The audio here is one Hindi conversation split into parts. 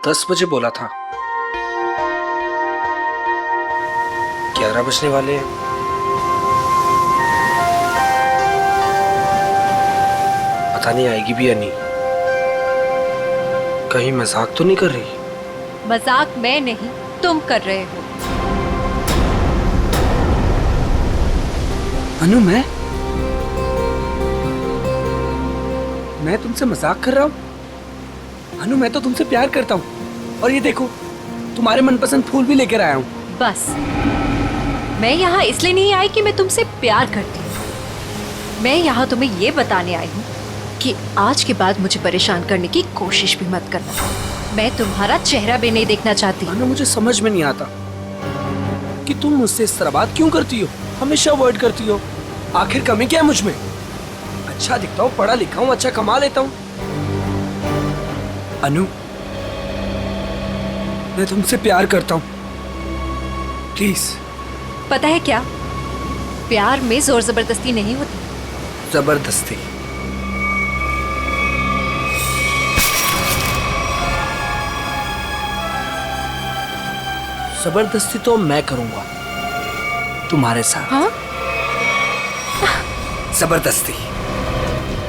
10 बजे बोला था। 11 बजने वाले हैं। पता नहीं आएगी भी या नहीं। कहीं मजाक तो नहीं कर रही? मजाक मैं नहीं, तुम कर रहे हो। अनु, मैं तुमसे मजाक कर रहा हूँ? अनु, मैं तो तुमसे प्यार करता हूँ। और ये देखो, तुम्हारे मनपसंद फूल भी लेकर आया हूँ। बस, मैं यहाँ इसलिए नहीं आई कि मैं तुमसे प्यार करती हूँ। मैं यहाँ तुम्हें ये बताने आई हूँ कि आज के बाद मुझे परेशान करने की कोशिश भी मत करना। मैं तुम्हारा चेहरा भी नहीं देखना चाहती। अनु, मुझे समझ में नहीं आता कि तुम मुझसे इस तरह बात क्यों करती हो, हमेशा अवॉइड करती हो। आखिर कमी क्या है मुझ में? अच्छा दिखता हूँ, पढ़ा लिखा हूँ, अच्छा कमा लेता हूँ। अनु, मैं तुमसे प्यार करता हूँ, प्लीज। पता है क्या, प्यार में जोर जबरदस्ती नहीं होती। जबरदस्ती? जबरदस्ती तो मैं करूंगा तुम्हारे साथ। हाँ? जबरदस्ती?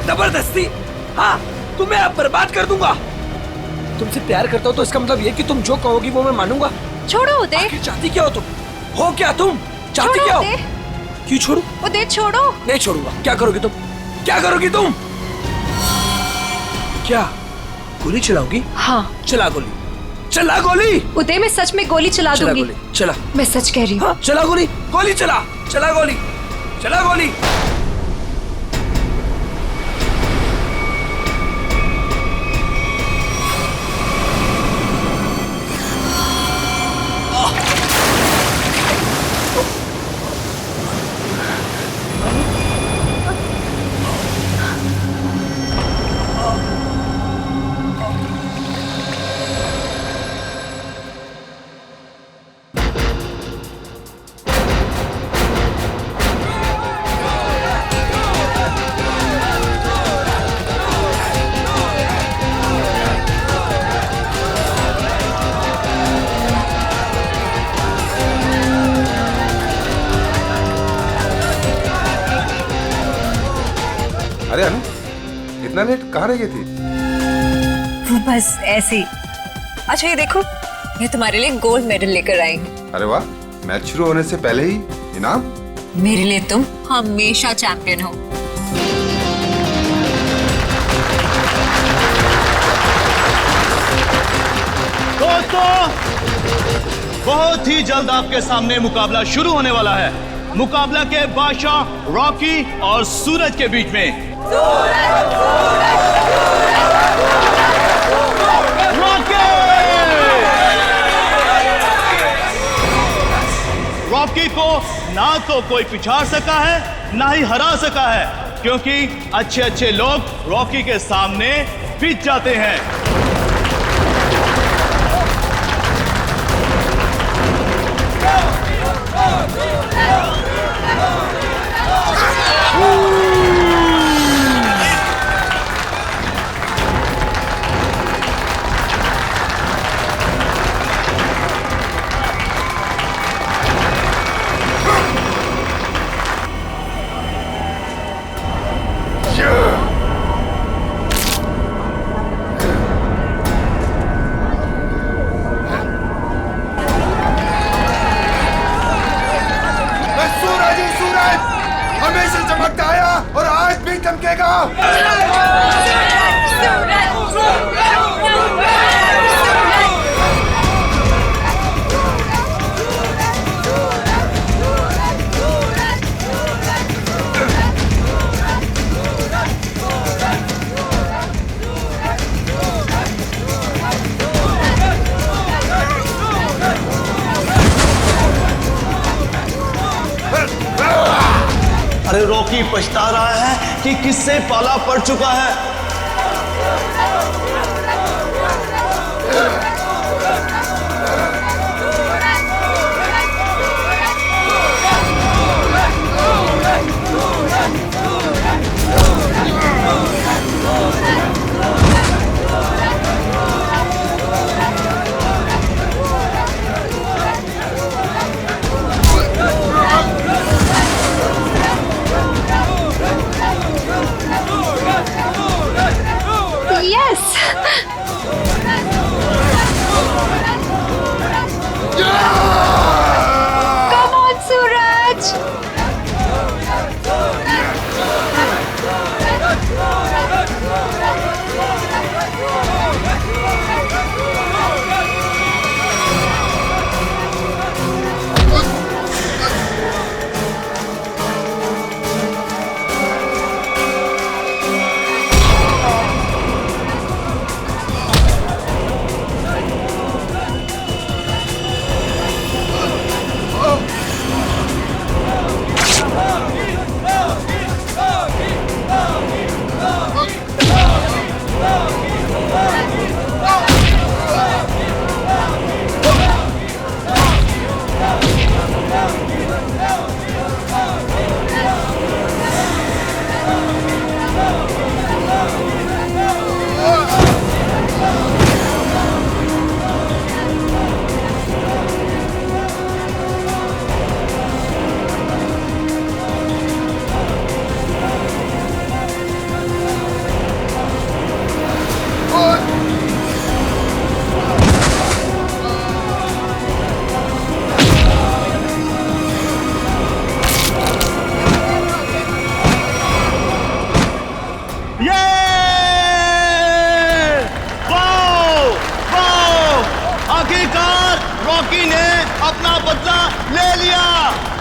जबरदस्ती? हाँ, तुम्हें अब बर्बाद कर दूंगा। तुमसे प्यार करता हूँ तो इसका मतलब ये कि तुम जो कहोगी वो मैं मानूंगा। छोड़ो उदय। आखिर चाहती क्या हो तुम? हो क्या तुम? चाहती क्या हो? क्यों छोड़ू? उदय छोड़ो। नहीं छोड़ूंगा। क्या करोगी तुम? क्या करोगी तुम? क्या गोली चलाओगी? हाँ। चला गोली, चला गोली। उदय, मैं सच में गोली चला दूंगी। चला। मैं सच कह रही हूँ। हाँ, चला गोली, गोली चला, चला गोली, चला गोली। अरे अनु, इतना लेट कहाँ रह गई थी? बस ऐसे ही। अच्छा ये देखो, मैं तुम्हारे लिए गोल्ड मेडल लेकर आई हूँ। अरे वाह, मैच शुरू होने से पहले ही इनाम? मेरे लिए तुम हमेशा चैंपियन हो। दोस्तों, बहुत ही जल्द आपके सामने मुकाबला शुरू होने वाला है। मुकाबला के बादशाह रॉकी और सूरज के बीच में। रॉकी को ना तो कोई पिछाड़ सका है, ना ही हरा सका है, क्योंकि अच्छे अच्छे लोग रॉकी के सामने पिट जाते हैं। हमेशा चमकता आया और आज भी चमकेगा। अरे रॉकी पछता रहा है कि किससे पाला पड़ चुका है।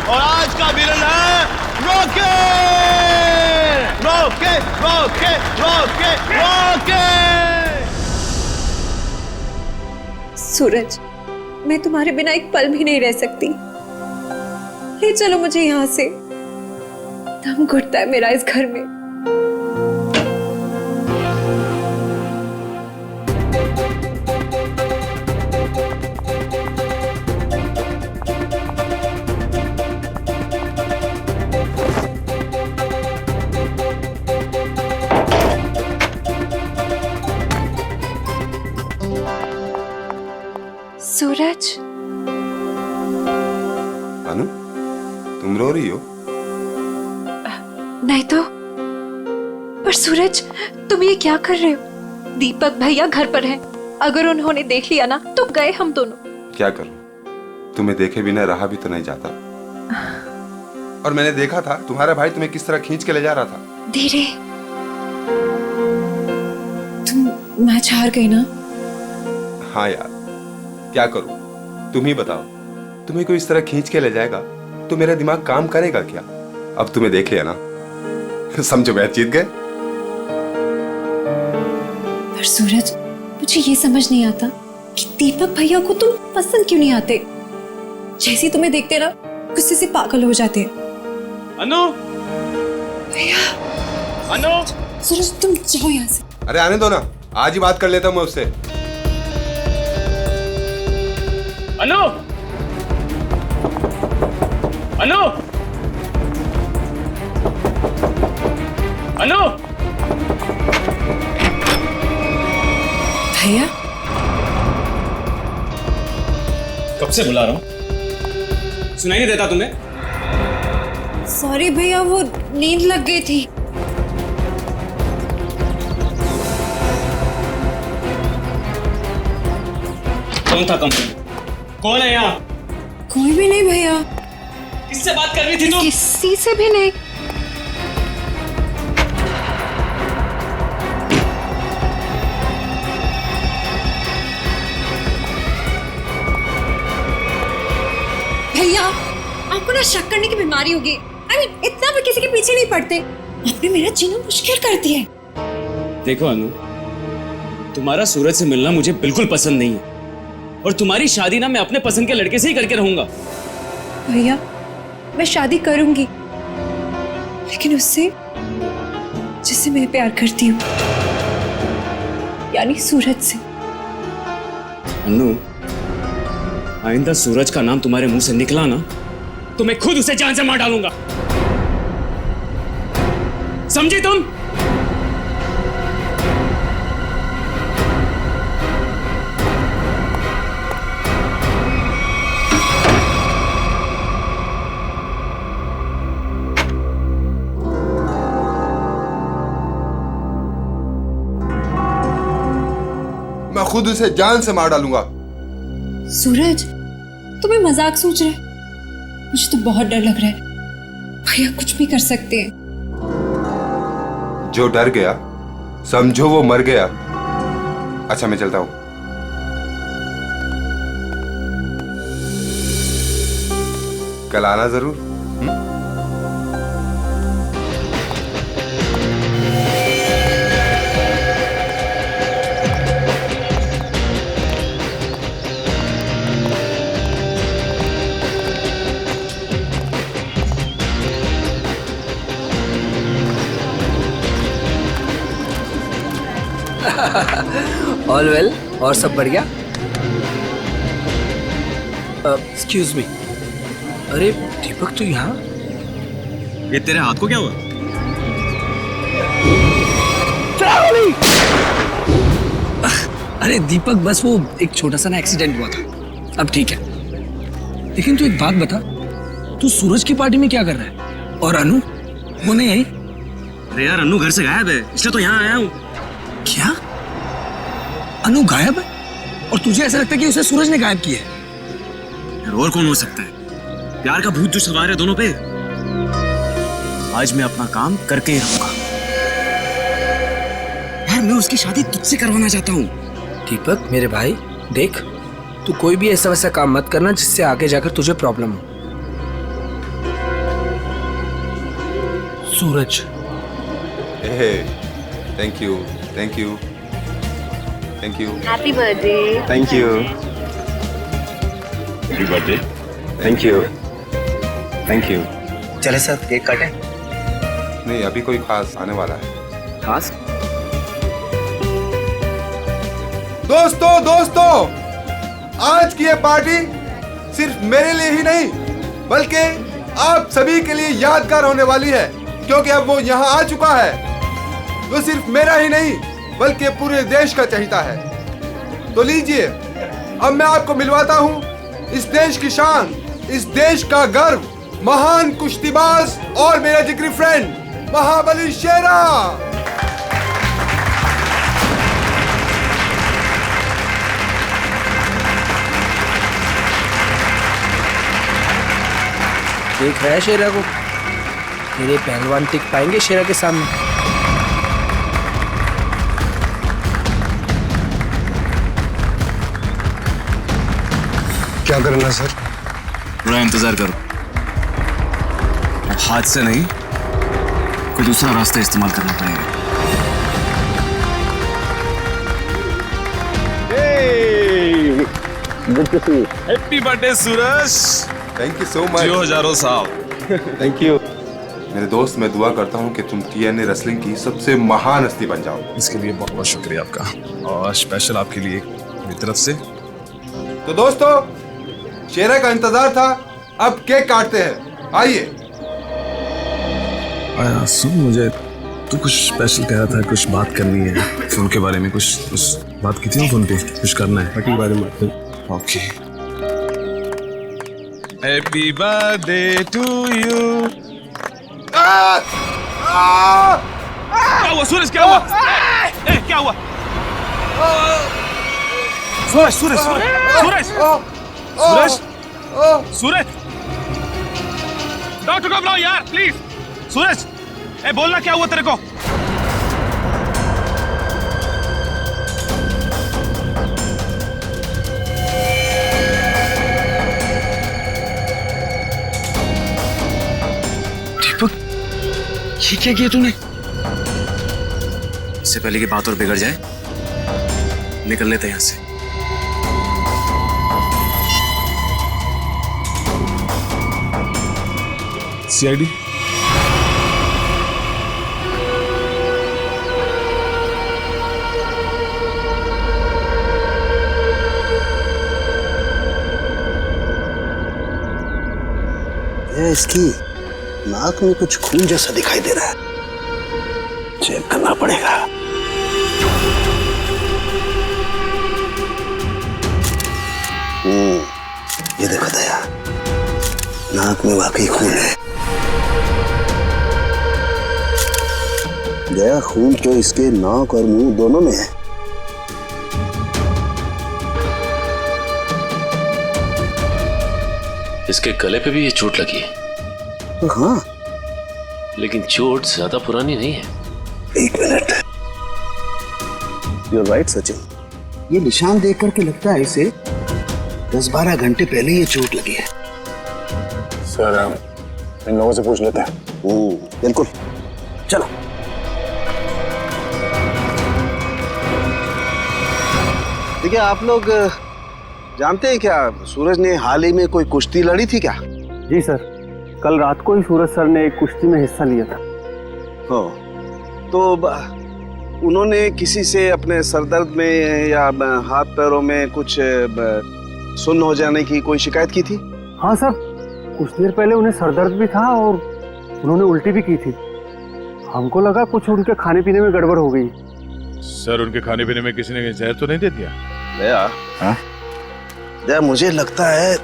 और आज का विलन है Rocky. Rocky Rocky Rocky Rocky. Suraj, मैं तुम्हारे बिना एक पल भी नहीं रह सकती। ले चलो मुझे यहाँ से, दम घुटता है मेरा इस घर में। सूरज, अनु, तुम रो रही हो? नहीं तो। पर सूरज, तुम ये क्या कर रहे हो? दीपक भैया घर पर हैं। अगर उन्होंने देख लिया ना तो गए हम दोनों। क्या करूं? तुम्हें देखे बिना रहा भी तो नहीं जाता। और मैंने देखा था तुम्हारा भाई तुम्हें किस तरह खींच के ले जा रहा था। धीरे। तुम मैच हार गई ना? हाँ यार, क्या करूं? तुम ही बताओ। तुम्हें कोई इस तरह खींच के ले जाएगा तो मेरा दिमाग काम करेगा क्या? अब तुम्हें देख लिया ना, समझो मैच जीत गए। पर सूरज, मुझे ये समझ नहीं आता कि दीपक भैया को तुम पसंद क्यों नहीं आते। जैसे ही तुम्हें देखते ना गुस्से से पागल हो जाते हैं। अनु, भैया, अनु, सूरज तुम जाओ यहाँ से। अरे आने दो ना, आज ही बात कर लेता हूं मैं उससे। अनु, अनु, अनु। भैया, कब से बुला रहा हूं, सुनाई नहीं देता तुम्हें? सॉरी भैया, वो नींद लग गई थी। कौन था कंपनी? कौन है यहाँ? कोई भी नहीं भैया। किससे बात कर रही थी तुम? किसी से भी नहीं। भैया, आपको ना शक करने की बीमारी होगी। इतना भी किसी के पीछे नहीं पड़ते। आपने मेरा जीना मुश्किल कर दिया है। देखो अनु, तुम्हारा सूरज से मिलना मुझे बिल्कुल पसंद नहीं है, और तुम्हारी शादी ना मैं अपने पसंद के लड़के से ही करके रहूंगा। भैया, मैं शादी करूंगी, लेकिन उससे जिससे मैं प्यार करती हूँ, यानी सूरज से। अनु, आइंदा सूरज का नाम तुम्हारे मुंह से निकला ना तो मैं खुद उसे जान से मार डालूंगा। समझी तुम? मैं खुद उसे जान से मार डालूंगा। सूरज, तुम्हें मजाक सोच रहे? मुझे तो बहुत डर लग रहा है। भैया कुछ भी कर सकते हैं। जो डर गया समझो वो मर गया। अच्छा, मैं चलता हूं। कल आना जरूर। ऑल वेल, और सब बढ़िया? Excuse me. अरे दीपक, तू यहाँ? ये तेरे हाथ को क्या हुआ? अरे दीपक, बस वो एक छोटा सा ना एक्सीडेंट हुआ था, अब ठीक है। लेकिन तू एक बात बता, तू सूरज की पार्टी में क्या कर रहा है? और अनु वो नहीं आई? अरे यार, अनु घर से गायब है, इसलिए तो यहाँ आया हूँ। क्या? अनु गायब है? और तुझे ऐसा लगता है कि उसे सूरज ने गायब किया है? यार और कौन हो सकता है? प्यार का भूत जो सवार है दोनों पे। आज मैं अपना काम करके ही रहूंगा। यार मैं उसकी शादी तुझसे करवाना चाहता हूँ। दीपक मेरे भाई, देख, तू कोई भी ऐसा वैसा काम मत करना जिससे आगे जाकर तुझे प्रॉब्लम हो। Suraj. Thank you, thank you, thank you, happy birthday. Thank you, happy birthday. Thank you, thank you. चले सर केक काटें। नहीं, अभी कोई खास आने वाला है। खास दोस्तों, आज की ये पार्टी सिर्फ मेरे लिए ही नहीं बल्कि आप सभी के लिए यादगार होने वाली है, क्योंकि अब वो यहाँ आ चुका है। वो सिर्फ मेरा ही नहीं बल्कि पूरे देश का चहेता है। तो लीजिए, अब मैं आपको मिलवाता हूँ इस देश की शान, इस देश का गर्व, महान कुश्तीबाज और मेरा जिगरी फ्रेंड महाबली शेरा। देख रहा है शेरा को? तेरे पहलवान टिक पाएंगे शेरा के सामने? क्या करना सर? थोड़ा इंतजार करो। हाथ से नहीं, कोई दूसरा रास्ता इस्तेमाल करना पड़ेगा। Happy birthday Suraj. Thank you so much. जियो हजारों साल। थैंक यू मेरे दोस्त। मैं दुआ करता हूँ कि तुम TNA रेसलिंग की सबसे महान हस्ती बन जाओ। इसके लिए बहुत बहुत शुक्रिया आपका, और स्पेशल आपके लिए मेरी तरफ से। तो दोस्तों, शेरा का इंतजार था, अब केक काटते हैं। आइए। आया सुन, मुझे तू कुछ स्पेशल कह रहा था, कुछ बात करनी है फोन के बारे में। कुछ बात की थी ना फोन पे, कुछ करना है पार्टी के बारे में। Okay. Happy birthday to you. क्या हुआ सूरज? क्या हुआ? क्या हुआ? सूरज सूरज सूरज सूरज सूरज, डॉक्टर को बुलाओ यार प्लीज। सूरज, बोलना क्या हुआ तेरे को? दीपक, ये क्या किया तूने? इससे पहले की बात और बिगड़ जाए, निकल लेते हैं यहाँ से। CID इसकी नाक में कुछ खून जैसा दिखाई दे रहा है, चेक करना पड़ेगा। ये देखो दया, नाक में वाकई खून है। दया, खून तो इसके नाक और मुंह दोनों में है। इसके गले पे भी ये चोट लगी है। तो हाँ, लेकिन चोट ज्यादा पुरानी नहीं है। एक मिनट। You're right, Sachin. ये निशान देख करके लगता है इसे 10-12 घंटे पहले ये चोट लगी है। सर, इन लोगों से पूछ लेते हैं। बिल्कुल, चलो। देखिए, आप लोग जानते हैं क्या, सूरज ने हाल ही में कोई कुश्ती लड़ी थी क्या? जी सर, कल रात को ही सूरज सर ने एक कुश्ती में हिस्सा लिया था। हो, तो उन्होंने किसी से अपने सरदर्द में या हाथ पैरों में कुछ सुन्न हो जाने की कोई शिकायत की थी? हाँ सर, कुछ देर पहले उन्हें सरदर्द भी था और उन्होंने उल्टी भी की थी। हमको लगा कुछ उनके खाने पीने में गड़बड़ हो गई। सर, उनके खाने पीने में किसी ने जहर तो नहीं दे दिया? दया, हाँ? दया, मुझे लगता है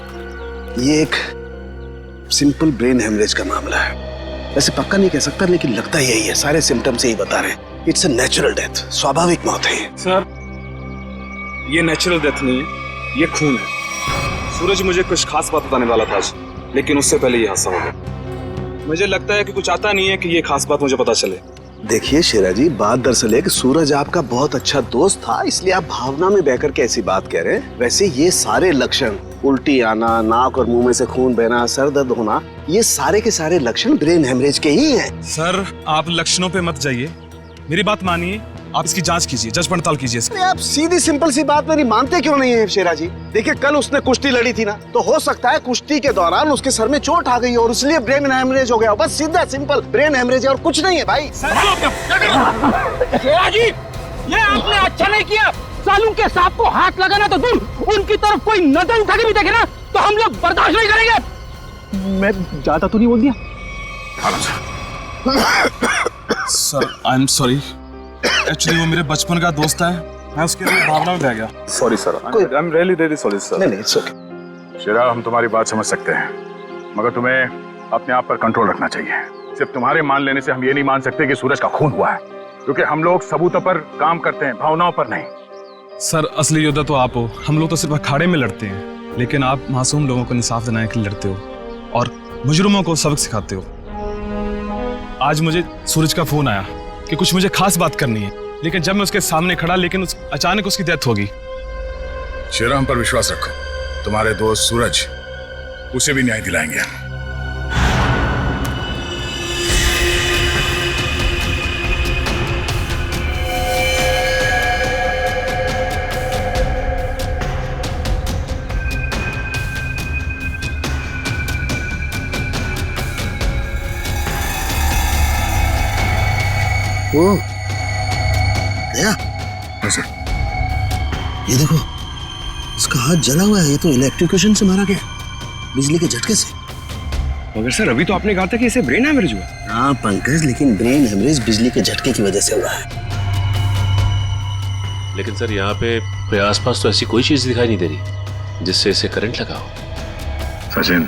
ये एक सिंपल ब्रेन हेमरेज का मामला है। वैसे पक्का नहीं कह सकता, लेकिन लगता यही है। सारे सिम्टम्स यही बता रहे हैं। इट्स अ नेचुरल डेथ, स्वाभाविक मौत है। सर, ये नेचुरल डेथ नहीं है, ये खून है। सूरज मुझे कुछ खास बात बताने वाला था आज, लेकिन उससे पहले ये हादसा हो गया। मुझे लगता है कि कुछ आता नहीं है कि ये खास बात मुझे पता चले। देखिए शेरा जी, बात दरअसल है कि सूरज आपका बहुत अच्छा दोस्त था, इसलिए आप भावना में बहकर के ऐसी बात कह रहे हैं। वैसे ये सारे लक्षण, उल्टी आना, नाक और मुंह में से खून बहना, सर दर्द होना, ये सारे के सारे लक्षण ब्रेन हेमरेज के ही हैं। सर आप लक्षणों पे मत जाइए, मेरी बात मानिए, आप इसकी जांच कीजिए, जांच पड़ताल कीजिए इसकी। अरे आप सीधी सिंपल सी बात मेरी मानते क्यों नहीं है शेरा जी? देखिए कल उसने कुश्ती लड़ी थी ना, तो हो सकता है कुश्ती के दौरान उसके सर में चोट आ गई और इसलिए ब्रेन हेमरेज हो गया। बस सीधा सिंपल ब्रेन हेमरेज है और कुछ नहीं है भाई। शेरा जी, ये आपने अच्छा नहीं किया। सालू के सांप को हाथ लगाना तो दूर, उनकी तरफ कोई नजर उठा के भी देखे ना तो हम लोग बर्दाश्त नहीं करेंगे। मैं ज्यादा तो नहीं बोल दिया? Sir I am sorry, actually वो मेरे बचपन का दोस्त है, मैं उसके लिए भावना में बह गया। Sorry sir, I am really sorry sir. नहीं इट्स ओके। शेरा, हम तुम्हारी बात समझ सकते हैं, मगर तुम्हें अपने आप पर कंट्रोल रखना चाहिए। सिर्फ तुम्हारे मान लेने से हम ये नहीं मान सकते कि सूरज का खून हुआ है, क्योंकि हम लोग सबूतों पर काम करते हैं, भावनाओं पर नहीं। सर असली योद्धा तो आप हो, हम लोग तो सिर्फ अखाड़े में लड़ते हैं, लेकिन आप मासूम लोगों को इंसाफ दिलाने के लिए लड़ते हो और मुजरिमों को सबक सिखाते हो। आज मुझे सूरज का फोन आया कि कुछ मुझे खास बात करनी है, लेकिन जब मैं उसके सामने खड़ा, लेकिन अचानक उसकी डेथ होगी। शेरा, हम पर विश्वास रखो, तुम्हारे दोस्त सूरज, उसे भी न्याय दिलाएंगे। ओ दया, ये देखो इसका हाथ जला हुआ है। ये तो इलेक्ट्रिक्यूशन से मारा गया, बिजली के झटके से। मगर सर अभी तो आपने कहा था कि इसे ब्रेन हेमरेज हुआ। हाँ पंकज, लेकिन ब्रेन हेमरेज बिजली के झटके की वजह से हुआ है। लेकिन सर यहाँ पे आसपास तो ऐसी कोई चीज दिखाई नहीं दे रही जिससे इसे करंट लगा हो। सचिन,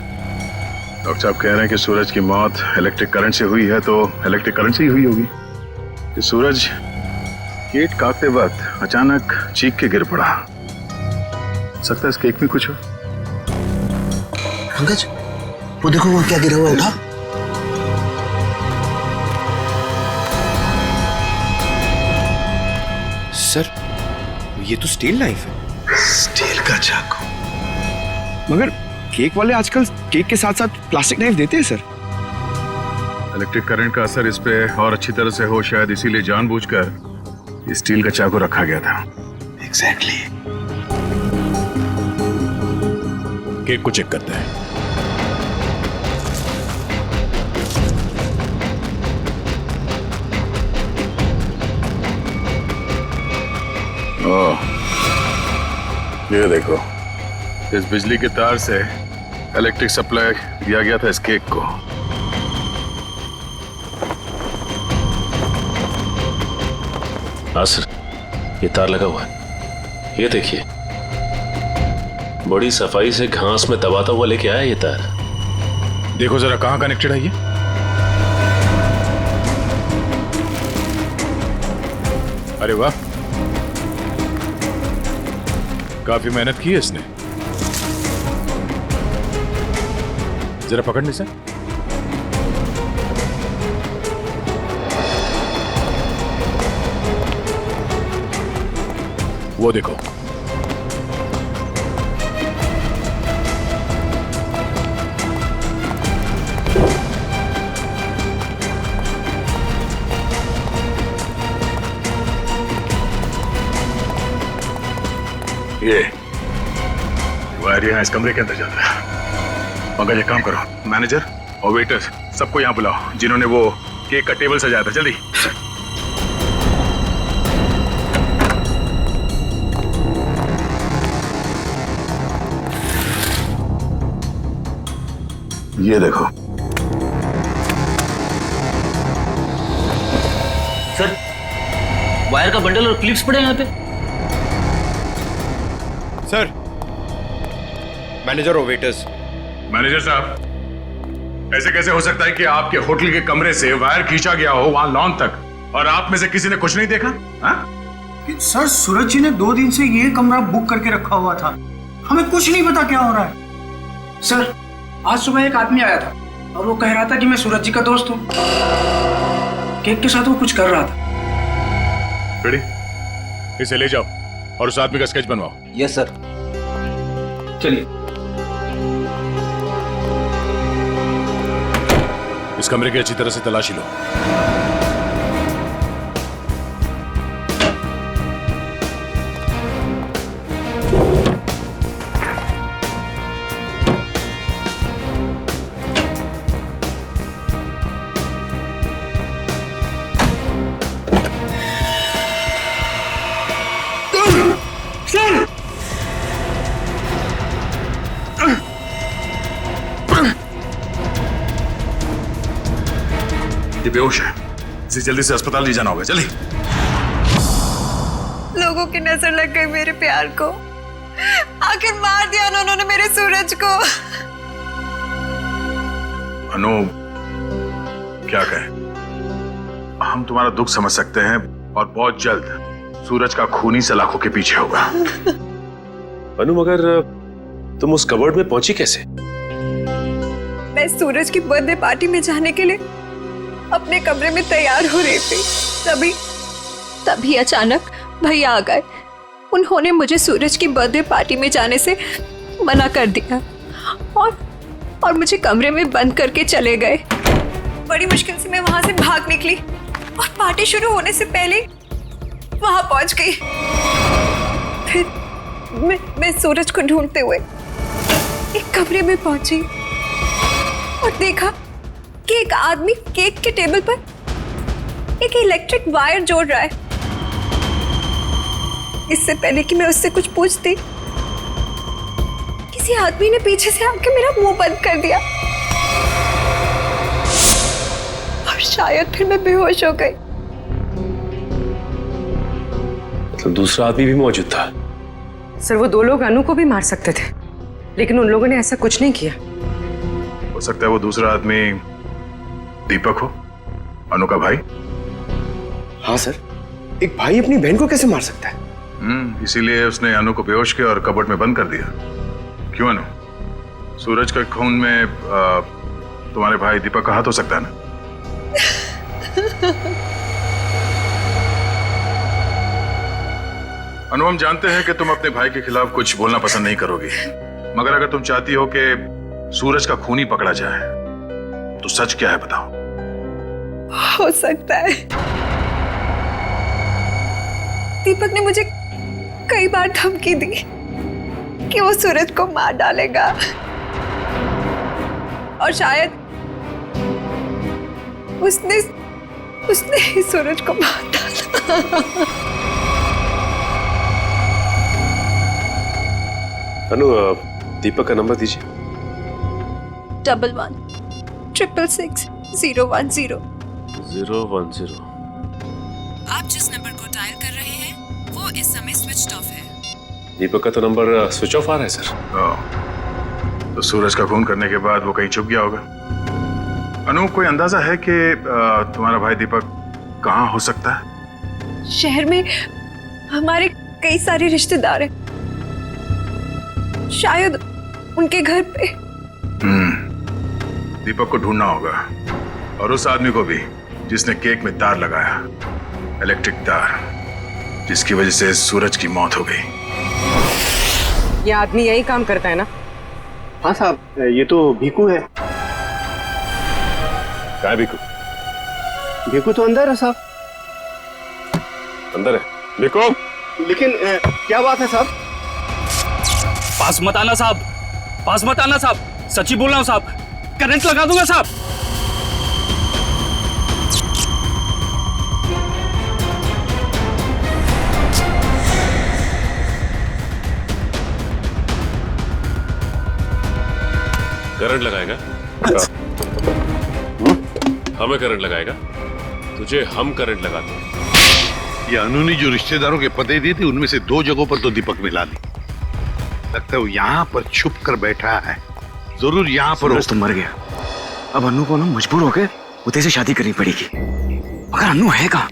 डॉक्टर साहब कह रहे हैं कि सूरज की मौत इलेक्ट्रिक करंट से हुई है, तो इलेक्ट्रिक करंट से ही हुई होगी। कि सूरज केक काटते वक्त अचानक चीख के गिर पड़ा। सकता है इस केक में कुछ हो। पंकज, वो देखो वो क्या गिरा हुआ उठा। सर ये तो स्टील नाइफ है। स्टील का चाकू। मगर केक वाले आजकल केक के साथ साथ प्लास्टिक नाइफ देते हैं सर। इलेक्ट्रिक करंट का असर इस पे और अच्छी तरह से हो, शायद इसीलिए जानबूझकर स्टील का चाकू रखा गया था। एग्जैक्टली। केक को चेक करते हैं। ओह, ये देखो, इस बिजली के तार से इलेक्ट्रिक सप्लाई दिया गया था इस केक को। हाँ सर, ये तार लगा हुआ है, ये देखिए, बड़ी सफाई से घास में दबाता हुआ लेके आया ये तार। देखो जरा कहां कनेक्टेड है ये। अरे वाह, काफी मेहनत की है इसने। जरा पकड़ने से। वो देखो, ये वायर यहाँ इस कमरे के अंदर जाता है। पंकज एक काम करो, मैनेजर और वेटर सबको यहाँ बुलाओ जिन्होंने वो केक का टेबल सजाया था, जल्दी। ये देखो सर, वायर का बंडल और क्लिप्स पड़े हैं यहाँ पे। सर, मैनेजर और वेटर्स। मैनेजर साहब, ऐसे कैसे हो सकता है कि आपके होटल के कमरे से वायर खींचा गया हो वहां लॉन तक और आप में से किसी ने कुछ नहीं देखा? सर, सूरज जी ने 2 दिन से ये कमरा बुक करके रखा हुआ था, हमें कुछ नहीं पता क्या हो रहा है। सर, आज सुबह एक आदमी आया था और वो कह रहा था कि मैं सूरज जी का दोस्त हूँ। केक के साथ वो कुछ कर रहा था। रेडी, इसे ले जाओ और उस आदमी का स्केच बनवाओ। Yes sir. चलिए। इस कमरे की अच्छी तरह से तलाशी लो। ये बेहोश है, इसे जल्दी से अस्पताल ले जाना होगा। जल्दी। लोगों की नजर लग गई मेरे प्यार को। आखिर मार दिया ना उन्होंने मेरे सूरज को। अनु, क्या कहें, हम तुम्हारा दुख समझ सकते हैं और बहुत जल्द सूरज का खूनी सलाखों के पीछे होगा। अनु, मगर तुम उस कबर्ड में पहुंची कैसे? मैं सूरज की बर्थडे पार्टी में जाने के लिए अपने कमरे में तैयार हो रही थी, तभी अचानक भैया आ गए। उन्होंने मुझे सूरज की बर्थडे पार्टी में जाने से मना कर दिया और मुझे कमरे में बंद करके चले गए। बड़ी मुश्किल से मैं वहां से भाग निकली और पार्टी शुरू होने से पहले वहां पहुंच गई। फिर मैं सूरज को ढूंढते हुए एक कमरे में पहुंची और देखा कि एक आदमी केक के टेबल पर एक इलेक्ट्रिक वायर जोड़ रहा है। इससे पहले कि मैं उससे कुछ पूछती, किसी आदमी ने पीछे से आके मेरा मुंह बंद कर दिया और शायद फिर मैं बेहोश हो गई। मतलब दूसरा आदमी भी मौजूद था? सर, वो 2 लोग अनु को भी मार सकते थे, लेकिन उन लोगों ने ऐसा कुछ नहीं किया। हो सकता है वो दूसरा आदमी दीपक हो, अनु का भाई। हाँ सर, एक भाई अपनी बहन को कैसे मार सकता है? इसीलिए उसने अनु को बेहोश किया और कबर्ड में बंद कर दिया। क्यों अनु, सूरज के खून में तुम्हारे भाई दीपक का हाथ हो सकता है ना? अनु, हम जानते हैं कि तुम अपने भाई के खिलाफ कुछ बोलना पसंद नहीं करोगी, मगर अगर तुम चाहती हो कि सूरज का खूनी पकड़ा जाए तो सच क्या है बताओ। हो सकता है दीपक ने मुझे कई बार धमकी दी कि वो सूरज को मार डालेगा और शायद उसने ही सूरज को मार डाला। अनु, दीपक का नंबर दीजिए। 11 666 010 010। आप जिस नंबर को डायल कर रहे हैं वो इस समय स्विच ऑफ है। दीपक का तो नंबर स्विच ऑफ आ रहा है सर। तो सूरज का खून करने के बाद वो कहीं छुप गया होगा। अनु, कोई अंदाजा है कि तुम्हारा भाई दीपक कहाँ हो सकता है? शहर में हमारे कई सारे रिश्तेदार हैं, शायद उनके घर पे। दीपक को ढूंढना होगा और उस आदमी को भी जिसने केक में तार लगाया, इलेक्ट्रिक तार, जिसकी वजह से सूरज की मौत हो गई। ये आदमी यही काम करता है ना? हाँ साहब, ये तो भीकू है। क्या है भीकू? भीकू तो अंदर है साहब। अंदर है भीकू? लेकिन क्या बात है साहब? पास मत आना साहब, पास मत आना साहब, सच्ची बोल रहा हूं साहब, करंट लगा दूंगा साहब। करंट लगाएगा? हमें करंट लगाएगा? तुझे हम करंट लगाते हैं। ये अनु ने जो रिश्तेदारों के पते दिए थे उनमें से 2 जगहों पर तो दीपक मिला ली। लगता है वो यहाँ पर छुप कर बैठा है। जरूर यहाँ पर सूरज तो मर गया। अब अनु को ना मजबूर होकर उदय से शादी करनी पड़ेगी। अगर अनु है कहाँ?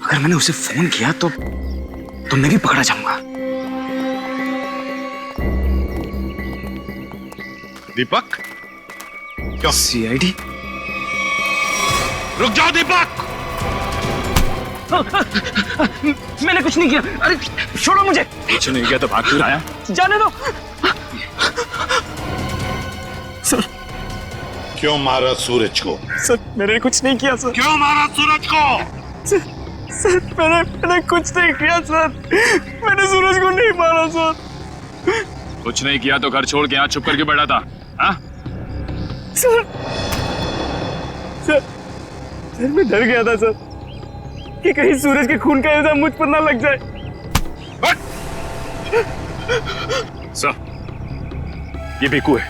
अगर मैंने उसे फोन किया तो मैं भी पकड़ा जाऊंगा। दीपक? क्या? सीआईडी? रुक जाओ दीपक! मैंने कुछ नहीं किया। अरे छोड़ो मुझे। कुछ नहीं किया तो भाग क्यों आया? जाने दो। सर, क्यों मारा सूरज को? सर मैंने कुछ नहीं किया सर। क्यों मारा सूरज को? सर मैंने कुछ नहीं किया सर। मैंने सूरज को नहीं मारा सर। कुछ नहीं किया तो घर छोड़ के यहाँ चुप करके बैठा था? हाँ? सर मैं डर गया था सर कि कहीं सूरज के खून का इल्जाम मुझ पर ना लग जाए। सर ये बेकू है,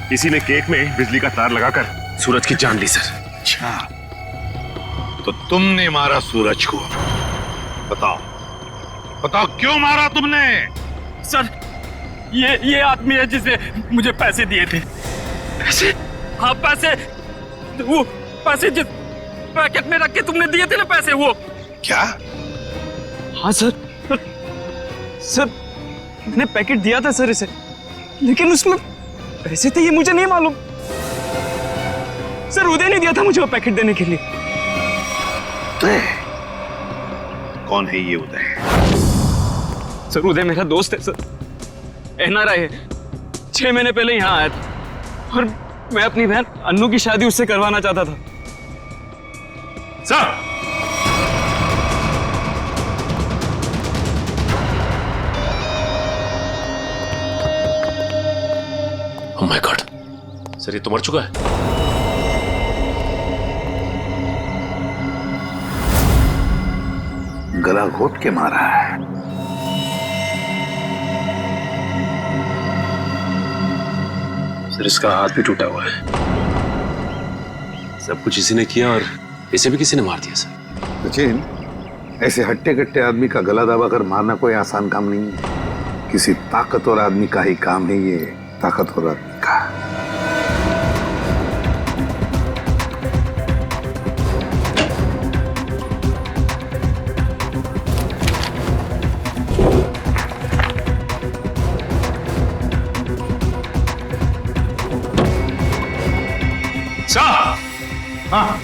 किसी ने केक में बिजली का तार लगाकर सूरज की जान ली सर। अच्छा तो तुमने मारा सूरज को? बताओ बताओ क्यों मारा तुमने? सर ये आदमी है जिसे मुझे पैसे दिए थे। पैसे? हाँ पैसे, वो पैसे जिस पैकेट में रख के तुमने दिए थे ना पैसे, वो। क्या? हाँ सर मैंने पैकेट दिया था सर इसे, लेकिन उसमें पैसे थे ये मुझे नहीं मालूम। सर उदय ने दिया था मुझे वो पैकेट देने के लिए। उदय? कौन है ये उदय? सर उदय मेरा दोस्त है सर, एनआरआई है। 6 महीने पहले यहाँ आया था और मैं अपनी बहन अन्नू की शादी उससे करवाना चाहता था। Sir oh my God, sir ये तो मर चुका है। गला घोट के मारा है। सर इसका हाथ भी टूटा हुआ है। सब कुछ इसी ने किया और इसे भी किसी ने मार दिया सर। सचिन, ऐसे हट्टे कट्टे आदमी का गला दबाकर मारना कोई आसान काम नहीं है। किसी ताकतवर आदमी का ही काम है ये, ताकतवर आदमी का। हाँ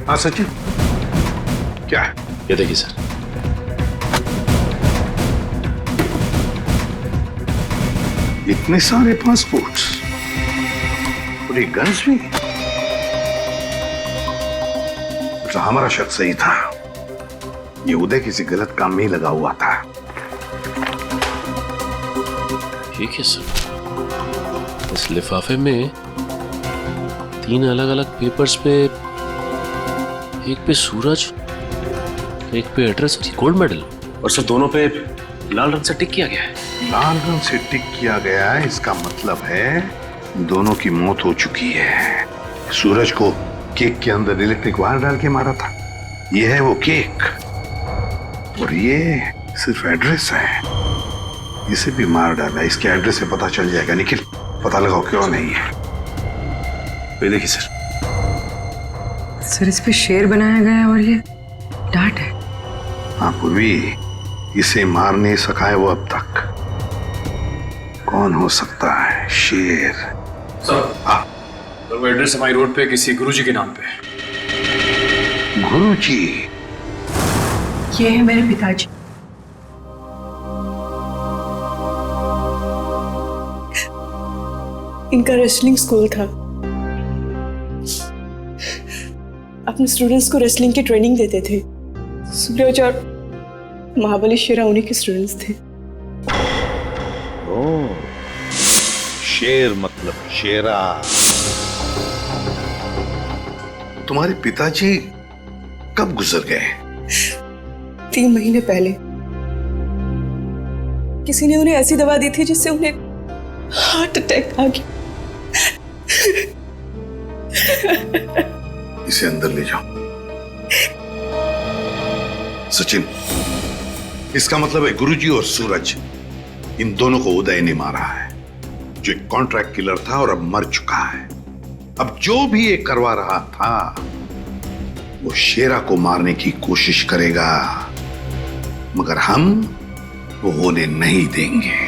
हाँ सचिन, क्या है? ये देखिए सर। इतने सारे पासपोर्ट्स और ये गन्स भी। तो हमारा शक सही था, ये उदय किसी गलत काम में ही लगा हुआ था। ठीक है सर, इस लिफाफे में 3 अलग अलग पेपर्स पे, एक पे सूरज, एक पे एड्रेस और गोल्ड मेडल, और सर दोनों पे लाल रंग से टिक किया गया है। लाल रंग से टिक किया गया है, इसका मतलब है दोनों की मौत हो चुकी है। सूरज को केक के अंदर इलेक्ट्रिक वायर डाल के मारा था, ये है वो केक, और ये सिर्फ एड्रेस है, इसे भी मार डाला। इसके एड्रेस से पता चल जाएगा। निखिल पता लगाओ क्यों नहीं है। ये देखिए सर। सर इस पे शेर बनाया गया है और ये डांट है। हाँ पूर्वी, इसे मार नहीं सका है वो अब तक। कौन हो सकता है? शेर। सर हाँ, तो वो एड्रेस हमारी रोड पे किसी गुरुजी के नाम पे। गुरुजी? ये है मेरे पिताजी। इनका रेसलिंग स्कूल था, अपने स्टूडेंट्स को रेसलिंग की ट्रेनिंग देते थे। सूरज और महाबली शेरा उन्हीं के स्टूडेंट्स थे। ओ, शेर मतलब शेरा। तुम्हारे पिताजी कब गुजर गए? 3 महीने पहले। किसी ने उन्हें ऐसी दवा दी थी जिससे उन्हें हार्ट अटैक आ गया। इसे अंदर ले जाओ। सचिन, इसका मतलब है गुरुजी और सूरज, इन दोनों को उदय ने मारा है, जो एक कॉन्ट्रैक्ट किलर था और अब मर चुका है। अब जो भी ये करवा रहा था वो शेरा को मारने की कोशिश करेगा, मगर हम वो होने नहीं देंगे।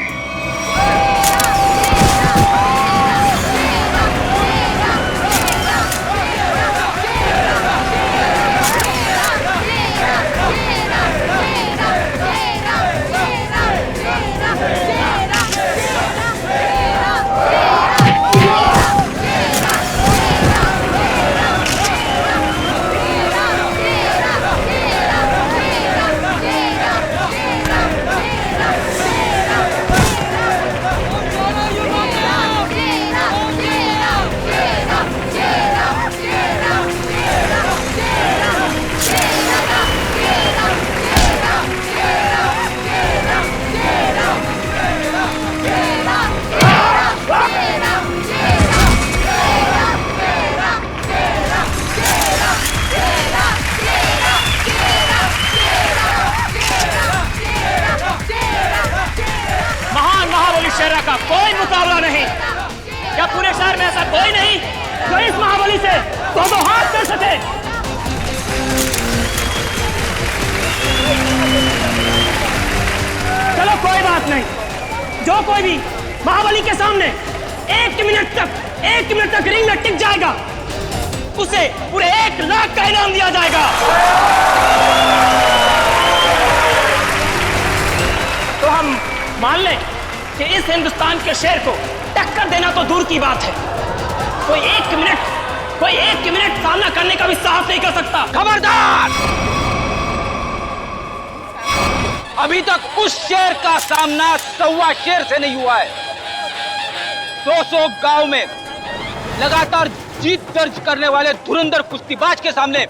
चलो कोई बात नहीं, जो कोई भी महाबली के सामने 1 मिनट तक रिंग में टिक जाएगा उसे पूरे 1 लाख का इनाम दिया जाएगा। तो हम मान लें कि इस हिंदुस्तान के शेर को टक्कर देना तो दूर की बात है, कोई एक मिनट सामना करने का भी साहस नहीं कर सकता। खबरदार! अभी तक उस शेर का सामना 1.25 शेर से नहीं हुआ है। 200 गांव में लगातार जीत दर्ज करने वाले धुरंधर कुश्तीबाज के सामने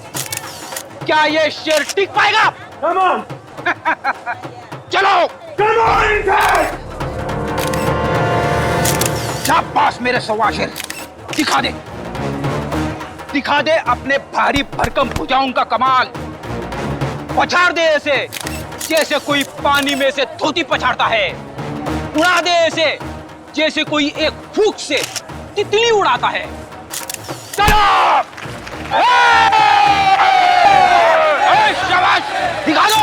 क्या ये शेर टिक पाएगा? चलो शाबाश मेरे 1.25 शेर, दिखा दे अपने भारी भरकम भुजाओं का कमाल। पछाड़ दे ऐसे जैसे कोई पानी में से धोती पछाड़ता है, उड़ा दे ऐसे जैसे कोई एक फूंक से तितली उड़ाता है। चलो शाबाश, दिखा दो।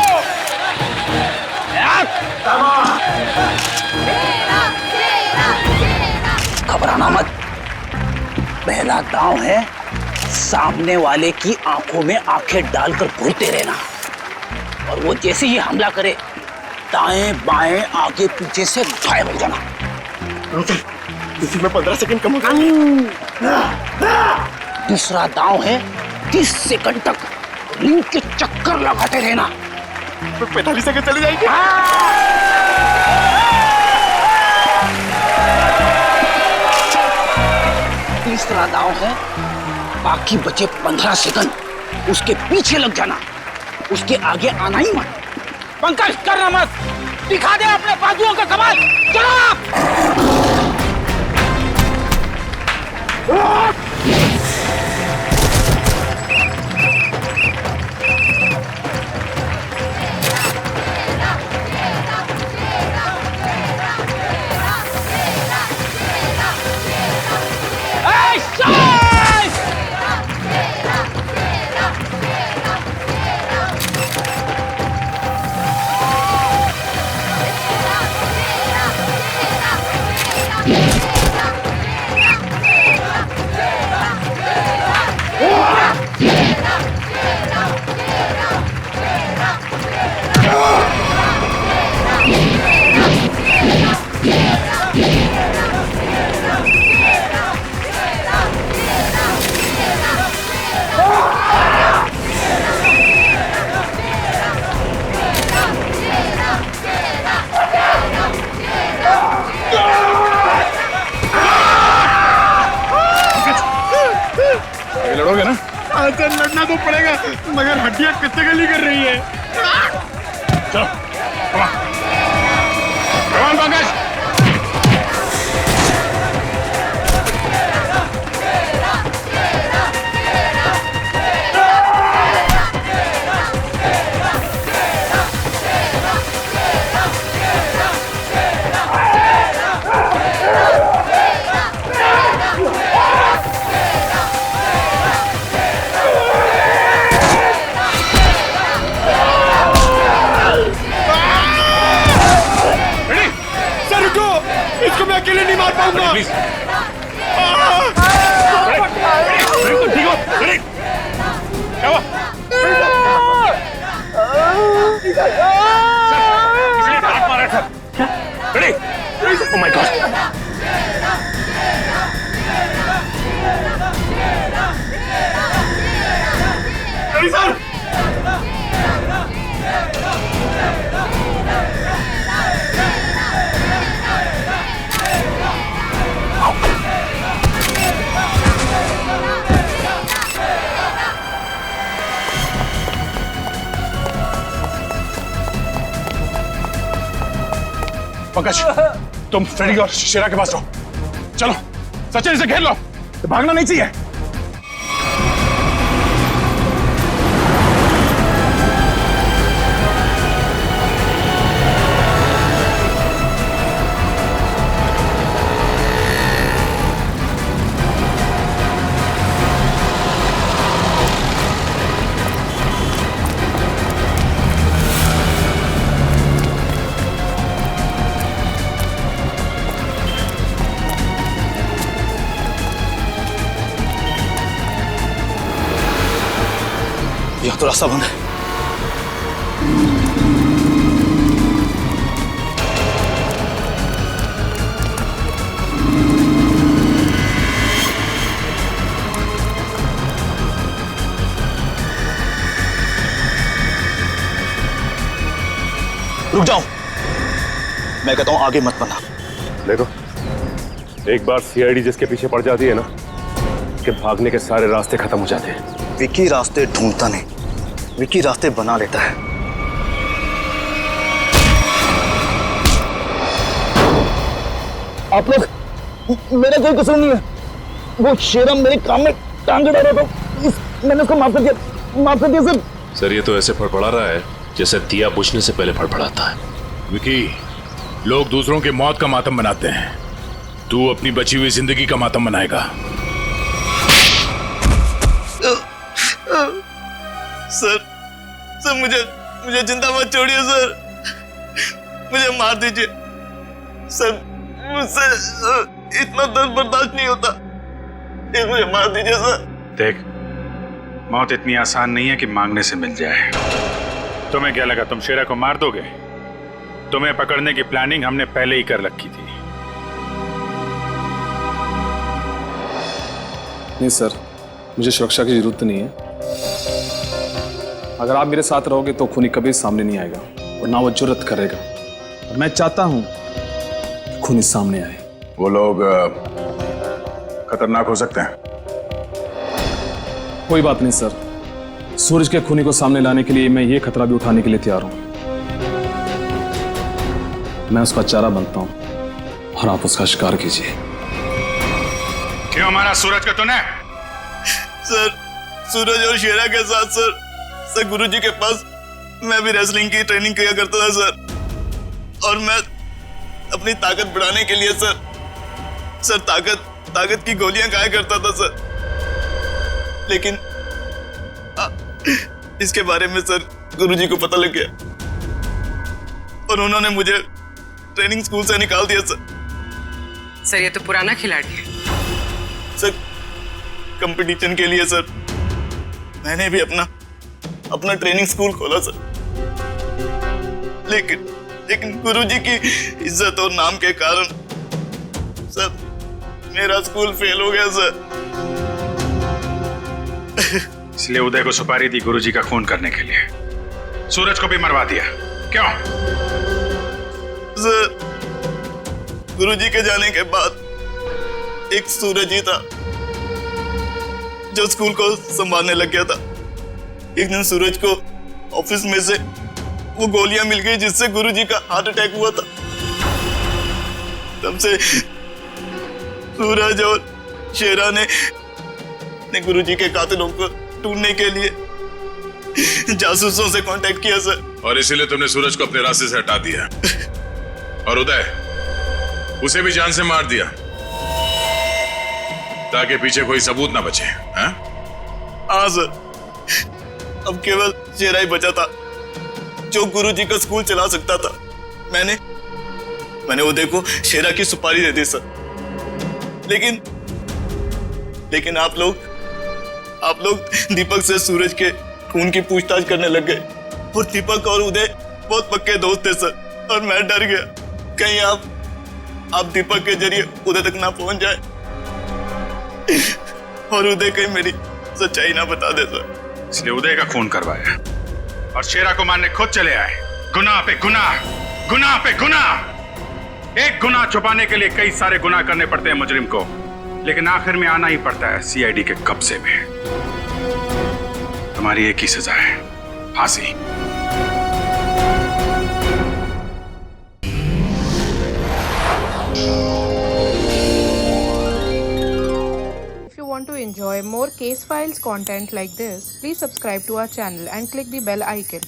घबराना मत, पहला दांव है सामने वाले की आंखों में आंखें डालकर घूरते रहना, और वो जैसे ही हमला करे दाएं बाएं आगे पीछे से गायब हो जाना। इसी में 15 सेकंड कम होगा। दूसरा दांव है 30 सेकंड तक रिंग के चक्कर लगाते रहना। 45 सेकंड चले जाएंगे। तीसरा दांव है बाकी बचे 15 सेकंड उसके पीछे लग जाना, उसके आगे आना ही मत। पंकज करना मत, दिखा दे अपने बाजुओं का कमाल। चलो लड़ोगे ना? सर लड़ना तो पड़ेगा, मगर हड्डियां कितने गली कर रही है। चलो पंकज। इसको मैं अकेले नहीं मार पाऊंगा। क्या हुआ? Oh my God! Sir Pankaj, तुम फ्रेडी और शेरा के पास रहो। चलो सचिन, इसे घेर लो, भागना नहीं चाहिए। यहाँ तो रास्ता बंद है। रुक जाओ, मैं कहता हूं आगे मत बढ़ना। देखो, एक बार सीआईडी जिसके पीछे पड़ जाती है ना, कि भागने के सारे रास्ते खत्म हो जाते हैं। विकी रास्ते ढूंढता नहीं, विकी रास्ते बना लेता है। आप लोग, मेरा कोई कसूर नहीं है। वो शेरा मेरे काम में टांग अड़ा रहा था, मैंने उसको माफ कर दिया सर। सर ये तो ऐसे फड़फड़ा रहा है जैसे दिया बुझने से पहले फड़फड़ाता है। विकी, लोग दूसरों की मौत का मातम मनाते हैं, तू अपनी बची हुई जिंदगी का मातम मनाएगा। सर मुझे जिंदा मत छोड़िए सर, मुझे मार दीजिए सर, मुझसे इतना दर्द बर्दाश्त नहीं होता, मुझे मार दीजिए सर। देख, मौत इतनी आसान नहीं है कि मांगने से मिल जाए। तुम्हें क्या लगा तुम शेरा को मार दोगे? तुम्हें पकड़ने की प्लानिंग हमने पहले ही कर रखी थी। नहीं सर, मुझे सुरक्षा की जरूरत नहीं है। अगर आप मेरे साथ रहोगे तो खूनी कभी सामने नहीं आएगा और ना वो जुर्रत करेगा। और मैं चाहता हूं कि खूनी सामने आए। वो लोग खतरनाक हो सकते हैं। कोई बात नहीं सर, सूरज के खूनी को सामने लाने के लिए मैं ये खतरा भी उठाने के लिए तैयार हूं। मैं उसका चारा बनता हूं और आप उसका शिकार कीजिए। क्यों मारा सूरज को तूने? सर, सूरज और शेरा के साथ सर गुरुजी के पास मैं भी रेसलिंग की ट्रेनिंग किया करता था सर, और मैं अपनी ताकत बढ़ाने के लिए सर ताकत की गोलियां खाया करता था सर। लेकिन इसके बारे में सर गुरुजी को पता लग गया और उन्होंने मुझे ट्रेनिंग स्कूल से निकाल दिया सर। सर ये तो पुराना खिलाड़ी है। सर कंपटीशन के लिए सर मैंने भी अपना ट्रेनिंग स्कूल खोला सर, लेकिन गुरुजी की इज्जत और नाम के कारण सर मेरा स्कूल फेल हो गया सर। इसलिए उदय को सुपारी दी गुरुजी का खून करने के लिए, सूरज को भी मरवा दिया। क्यों? सर गुरुजी के जाने के बाद एक सूरज ही था जो स्कूल को संभालने लग गया था। एक दिन सूरज को ऑफिस में से वो गोलियां मिल गई जिससे गुरुजी का हार्ट अटैक हुआ था। तब से सूरज और शेरा ने गुरुजी के कातिलों को ढूंढने के लिए जासूसों से कांटेक्ट किया सर। और इसीलिए तुमने सूरज को अपने रास्ते से हटा दिया और उदय उसे भी जान से मार दिया ताकि पीछे कोई सबूत ना बचे। हाँ सर, अब केवल शेरा ही बचा था जो गुरुजी का स्कूल चला सकता था। मैंने उदय को शेरा की सुपारी दे दी सर, लेकिन आप लोग दीपक से सूरज के खून की पूछताछ करने लग गए और दीपक और उदय बहुत पक्के दोस्त थे सर, और मैं डर गया कहीं आप दीपक के जरिए उदय तक ना पहुंच जाए और उदय कहीं मेरी सच्चाई ना बता दे सर। इसलिए उदय का खून करवाया और शेरा को मारने खुद चले आए। गुनाह पे गुनाह, गुनाह पे गुनाह। एक गुनाह छुपाने के लिए कई सारे गुनाह करने पड़ते हैं मुजरिम को, लेकिन आखिर में आना ही पड़ता है सीआईडी के कब्जे में। तुम्हारी एक ही सजा है, फांसी। If you want to enjoy more case files content like this, please subscribe to our channel and click the bell icon.